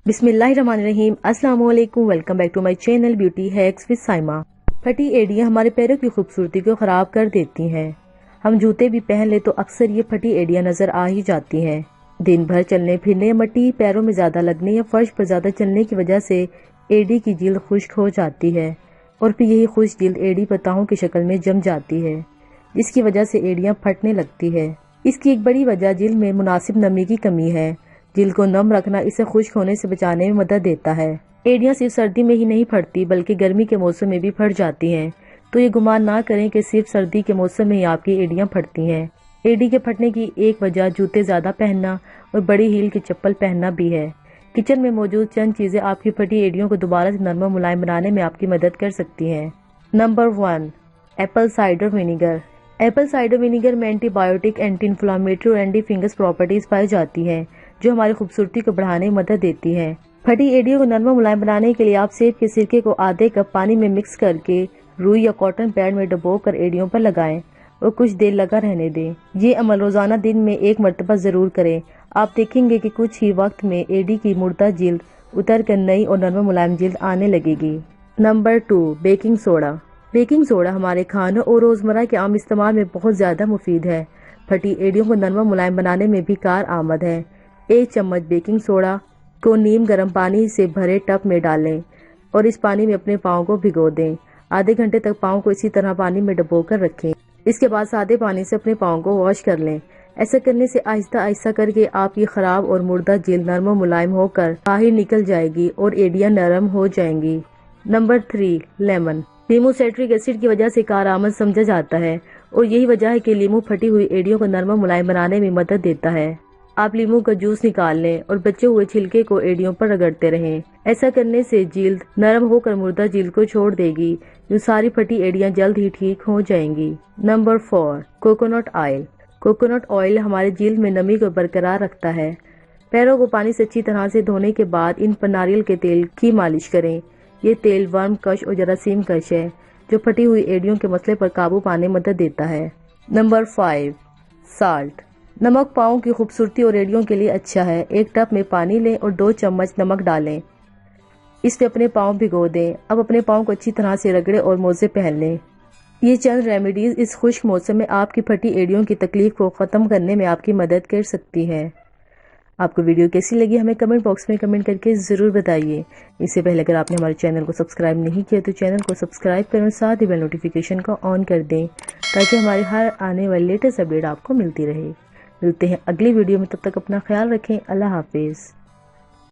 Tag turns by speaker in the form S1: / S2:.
S1: बिस्मिल्लाहिर्रहमानिर्रहीम। अस्सलाम वालेकुम। Welcome back to my channel beauty hacks with Saima. फटी एड़ियां हमारे पैरों की खूबसूरती को खराब कर देती हैं। हम जूते भी पहन ले तो अक्सर ये फटी एड़ियां नजर आ ही जाती हैं। दिन भर चलने फिरने या मिट्टी पैरों में ज्यादा लगने या फर्श पर ज्यादा चलने की वजह से एड़ी की जिल्द खुश्क हो जाती है और फिर यही खुश्क जिल्द एड़ी पताओं की शक्ल में जम जाती है, जिसकी वजह से एड़ियां फटने लगती है। इसकी एक बड़ी वजह जिल्द में मुनासिब नमी की कमी है। जिल्द को नम रखना इसे खुश्क होने से बचाने में मदद देता है। एड़ियां सिर्फ सर्दी में ही नहीं फटती बल्कि गर्मी के मौसम में भी फट जाती हैं, तो ये गुमान ना करें कि सिर्फ सर्दी के मौसम में ही आपकी एड़ियां फटती हैं। एड़ी के फटने की एक वजह जूते ज्यादा पहनना और बड़ी हील की चप्पल पहनना भी है। किचन में मौजूद चंद चीजें आपकी फटी एड़ियों को दोबारा से नरम मुलायम बनाने में आपकी मदद कर सकती हैं। Number 1, Apple cider vinegar. Apple cider vinegar में एंटीबायोटिक, एंटी इन्फ्लामेटरी और एंटी फंगस प्रॉपर्टीज पाई जाती हैं, जो हमारी खूबसूरती को बढ़ाने में मदद देती है। फटी एड़ियों को नरम मुलायम बनाने के लिए आप सेब के सिरके को आधे कप पानी में मिक्स करके रुई या कॉटन पैड में डुबो कर एड़ियों पर लगाएं और कुछ देर लगा रहने दें। ये अमल रोजाना दिन में एक मरतबा जरूर करें। आप देखेंगे कि कुछ ही वक्त में एड़ी की मुर्दा जिल्द उतर कर नई और नरम मुलायम जिल्द आने लगेगी। Number 2, baking soda. Baking soda हमारे खानों और रोजमर्रा के आम इस्तेमाल में बहुत ज्यादा मुफीद है। फटी एड़ियों को नरम मुलायम बनाने में भी कार आमद है। 1 चम्मच बेकिंग सोडा को नीम गर्म पानी से भरे टब में डालें और इस पानी में अपने पाँव को भिगो दें। आधे घंटे तक पाँव को इसी तरह पानी में डुबो कर रखें। इसके बाद सादे पानी से अपने पाँव को वॉश कर लें। ऐसा करने से आहिस्ता आहिस्ता करके आपकी खराब और मुर्दा जिल्द नरम और मुलायम होकर बाहर निकल जाएगी और एड़ियां नरम हो जाएंगी। Number 3, lemon. लीमू साइट्रिक एसिड की वजह से कारआमद समझा जाता है और यही वजह है कि लीमू फटी हुई एड़ियों को नरम मुलायम बनाने में मदद देता है। आप लीमू का जूस निकाल लें और बचे हुए छिलके को एड़ियों पर रगड़ते रहें। ऐसा करने से जिल्द नरम होकर मुर्दा जिल्द को छोड़ देगी। यूं सारी फटी एड़ियां जल्द ही ठीक हो जाएंगी। Number 4, coconut oil. Coconut oil हमारे जिल्द में नमी को बरकरार रखता है। पैरों को पानी से अच्छी तरह से धोने के बाद इन पर नारियल के तेल की मालिश करें। ये तेल वर्म कश और जरासीम कश है, जो फटी हुई एड़ियों के मसले पर काबू पाने में मदद देता है। Number 5, salt. नमक पाँव की खूबसूरती और एड़ियों के लिए अच्छा है। एक टब में पानी लें और 2 चम्मच नमक डालें। इस पे अपने पाँव भिगो दें। अब अपने पाँव को अच्छी तरह से रगड़े और मोजे पहन लें। ये चंद रेमेडीज इस खुश्क मौसम में आपकी फटी एड़ियों की तकलीफ को खत्म करने में आपकी मदद कर सकती है। आपको वीडियो कैसी लगी हमें कमेंट बॉक्स में कमेंट करके जरूर बताइए। इससे पहले अगर आपने हमारे चैनल को सब्सक्राइब नहीं किया तो चैनल को सब्सक्राइब करें और साथ ही बेल नोटिफिकेशन को ऑन कर दें, ताकि हमारे हर आने वाली लेटेस्ट अपडेट आपको मिलती रहे। मिलते हैं अगली वीडियो में, तब तक अपना ख्याल रखें। अल्लाह हाफिज।